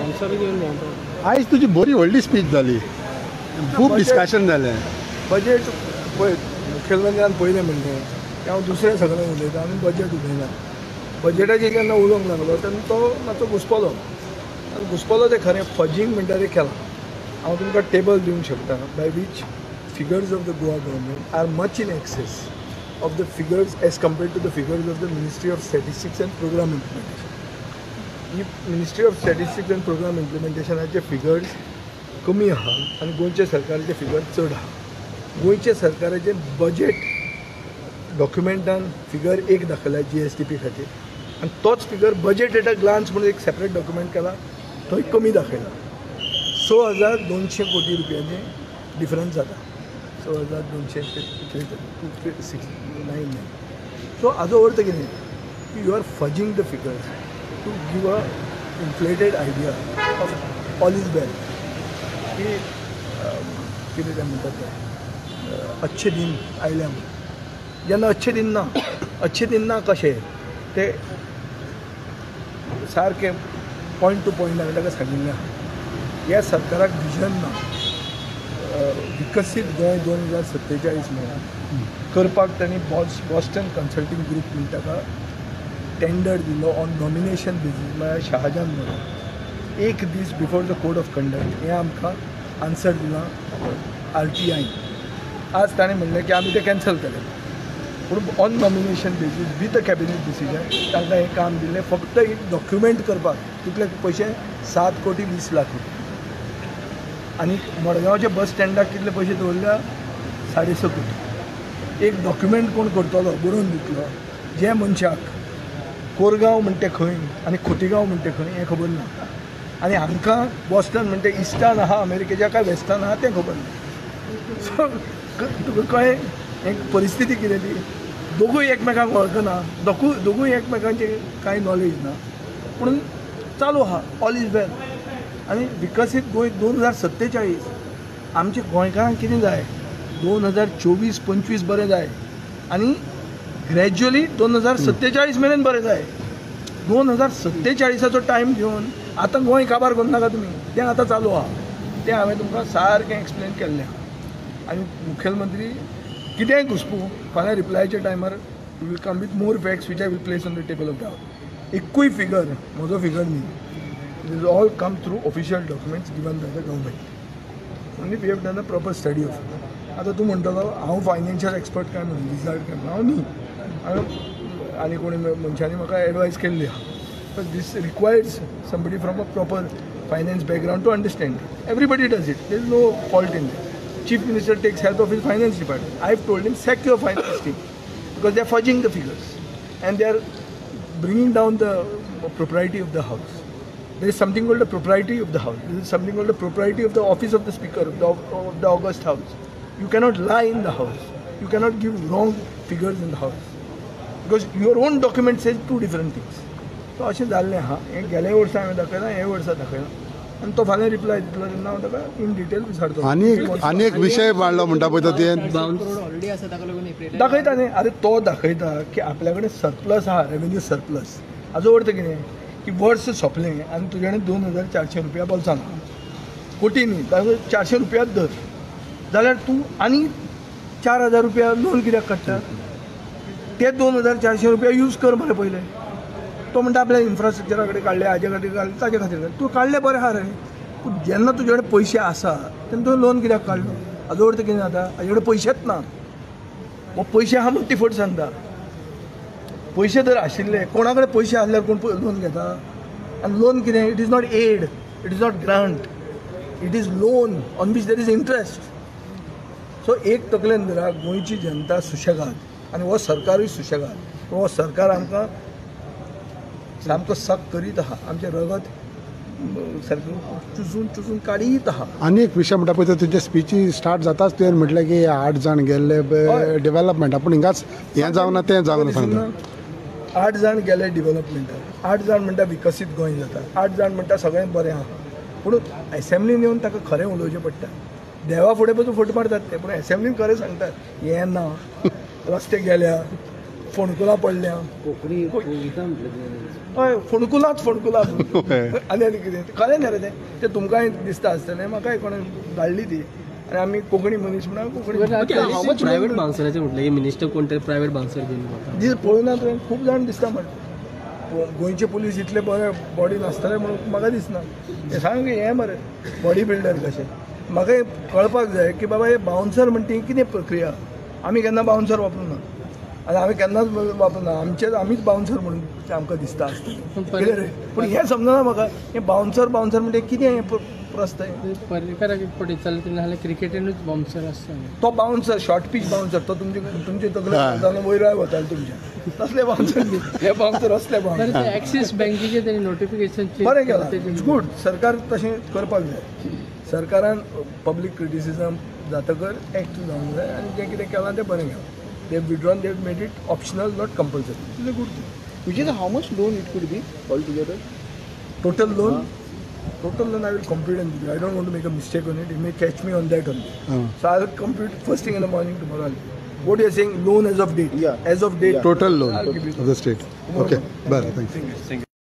आयज तुजी बरी व्हडली स्पीच जाली, खूब डिस्कशन जालें. बजेट पळय, मुखेलमंत्र्यान पयलें म्हणलें की हांव दुसरें सगळें उलयतां आनी बजेट उलयना. बजेटाचेर जेन्ना उलोवंक लागलो तेन्ना तो मातसो घुसपलो, आनी घुसपलो तें खरें. फजींग म्हणटा तें केलां. हांव तुमकां टेबल दिवंक शकता by which figures of the Goa government are much in excess of the figures as compared to the figures of the Ministry of Statistics and Program Implementation. Ministry of Statistics and Program Implementationचे figures कमी आहा आनी गोंयच्या सरकाराचे figure चड आहा. गोंयच्या सरकाराचे budget डॉक्युमेंटान figure एक दाखयला GSTP खातीर, आनी तोच figure budget at a glance म्हणून एक सेपरेट डॉक्युमेंट केला, थंय कमी दाखयला. 6,200 कोटी रुपयांचे डिफरन्स जाता. 6,269. सो हाजो अर्थ कितें? You are fudging the figures to give a inflated idea of all is well. की कितें तें म्हणटात तें अच्छे दिन आयल्या म्हणून. जेन्ना अच्छे दिन ना कशें ते सारकें पॉयंट टू पॉयंट हांवें ताका सांगिल्लें आहा. ह्या सरकाराक विजन ना. विकसीत गोंय 2047 म्हणून करपाक तांणी बॉस्टन कन्सल्टींग ग्रूप म्हणटा ताका टेंडर दिलो ऑन नॉमिनेशन बेजीस. म्हळ्यार शहाजान म्हणून एक दीस before the code of conduct हें आमकां आन्सर दिलां RTI. आज ताणें म्हणलें की आमी तें कॅन्सल केलें, पूण on nomination basis with a cabinet decision तांकां हें काम दिल्लें फक्त एक डॉक्युमेंट करपाक. कितले पयशे? 7,20,00,000 रुपया. आनी मडगांवच्या बस स्टँडाक कितले पयशे दवरल्या? 6.5 कोटी. एक डॉक्युमेंट कोण करतलो, बरोवन दितलो, जे मनशाक कोरगांव म्हणटे खंय आनी खोतीगांव म्हणटे खंय हें खबर ना, आनी हांकां बॉस्टन म्हणटे इस्टान आहा अमेरिकेच्या काय वेस्टान आहा तें खबर ना. सो तुका कळ्ळें एक परिस्थिती कितें ती. दोगूय एकमेकांक वळखना, दोगूय एकमेकांचे कांय नॉलेज ना, पूण चालू आहा ऑल इज वेल. आनी विकसीत गोंय 2047 आमच्या गोंयकारांक कितें जाय? 2024-25 बरें जाय आनी ग्रॅज्युअली 2047 मेरेन बरें जाय. 2047चो टायम घेवन आतां गोंय काबार करनाका तुमी. तें आतां चालू आहा, तें हांवें तुमकां सारकें एक्सप्लेन केल्लें आहा. आनी मुखेलमंत्री कितेंय घुसपूं फाल्यां रिप्लायच्या टायमार will come with more facts which I will place on the table of the house. एकूय फिगर म्हजो फिगर न्ही. It will all come through official documents given by the government. Only we have done a proper study of it. आता तूं म्हणटलो हांव financial expert काय म्हणून result काय म्हणून. हांव न्ही, आनी कोणी मनशांनी म्हाका एडवायस केल्ली आहा. But this requires somebody from a proper finance background to understand. Everybody does it. There is no fault in it. Chief minister takes help of his finance department. I have told him sack your finance team because they are fudging the figures and they are bringing down the propriety of the house. There is something called the propriety of the house. There is something called the propriety of the office of the speaker of the August house. You cannot lie in the house. You cannot give wrong figures in the house because your own document says two different things. So अशें जाल्लें आहा. हें गेल्या वर्सा हांवें दाखयलां, हे वर्सा दाखयलां, आनी तो फाल्यां रिप्लाय दितलो तेन्ना हांव ताका इन डिटेल विचारतो. आनी एक विशय मांडलो म्हणटा पळय तो तें दाखयता न्ही. आरे तो दाखयता की आपल्या कडेन सरप्लस आहा, रेवेन्यू सरप्लस. हाजो अर्थ कितें की वर्स सोंपलें आनी तुजे कडेन 2,400 रुपया बोल्सान. कोटी न्ही, 400 रुपयाच धर जाल्यार तूं आनी 4,000 रुपया लोन कित्याक काडटा? ते 2,400 रुपया यूज कर मरे पयले. तो म्हणटा आपल्या इन्फ्रास्ट्रक्चरा कडेन काडले, हाजे खातीर काडले, ताजे खातीर काडले. तूं काडले बरें आहा रे, पूण जेन्ना तुजे कडेन पयशे आसा तेन्ना तुवें लोन कित्याक काडलो? हाजो अर्थ कितें जाता? हाजे कडेन पयशेच ना. हो पयशे आहा म्हणून ती फट सांगता. पयशे जर आशिल्ले, कोणा कडेन पयशे आसल्यार कोण लोन घेता? आनी लोन कितें? It is not aid, it is not grant, it is loan on which there is interest. So एक तकलेन धरा, गोंयची जनता सुशेगाद आनी हो सरकारूय सुशेगाद. हो सरकार आमकां सामको सक करीत आहा. आमचें रगत सारकें चुचून काडीत आहा. आनी एक विशय म्हणटा पळय तो तुजे स्पीची स्टार्ट जाताच तुवें म्हटलें की 8 जाण गेल्ले डेव्हलपमेंटा, पूण हिंगाच हें जावना तें जावना सांगता. 8 जाण गेले डेव्हलपमेंटाक, 8 जाण म्हणटा विकसीत गोंय जाता, 8 जाण म्हणटा सगळें बरें आहा. पूण एसेंब्लीन येवन ताका खरें उलोवचें पडटा. देवा फुडें पसून फट मारतात ते, पूण एसेंब्लीन खरें सांगतात हें ना, रस्ते गेल्या, फोणकुलां पडल्या कोंकणी कविता म्हटलं हय फोणकुलांच फोणकुलां हय. आनी कितें खरें न्ही रे तें तुमकांय दिसता आसतलें म्हाकाय कोणें धाडली ती आनी आमी कोंकणी मनीस म्हणून कोंकणी प्रायव्हेट बांगसराचें म्हटलं की मिनिस्टर कोण तरी प्रायव्हेट बांगसर घेवन वता दीस पळोवना तुवें खूब जाण दिसता म्हणटा गोंयचे पुलीस इतले बरे बॉडी नासतले म्हणून म्हाका दिसना हें सांग हें मरे बॉडी बिल्डर कशें म्हाका कळपाक जाय की बाबा हे बाउन्सर म्हणटा ही कितें प्रक्रिया आमी केन्ना बाउन्सर वापरूना आनी आमी केन्नाच वापरना आमीच बाउन्सर म्हणून आमकां दिसता आसतलें कितें रे पूण हें समजना म्हाका हें बाउन्सर म्हणटा कितें हें प्रस्ताय पर्रीकाराक एक पटी चलता नाल्यार क्रिकेटीनूच बाउन्सर आसता तो बाउन्सर शॉर्ट पिच बाउन्सर तो तुमचे तगडे जावन वयर वताले तुमच्या तसले बाउन्सर न्ही हे बाउन्सर असले बाउन्सर एक्सीस बँकेचे तेणी नोटिफिकेशन बरें केलां इट्स गूड सरकार तशें करपाक जाय सरकारान पब्लीक क्रिटिसिजम जातकर एक्ट जावंक जाय आनी जें कितें केलां तें बरें केलां they withdrawn they made it optional not compulsory it's a good thing Which is how much loan it could be altogether? Total loan I will compute and give you. I don't want to make a mistake on it. You may catch me on that only. So I'll compute first thing in the morning tomorrow. What you're saying, loan as of date. Yeah. As of date. Total loan I'll give you of the state. Okay, bye, thanks. Thank you.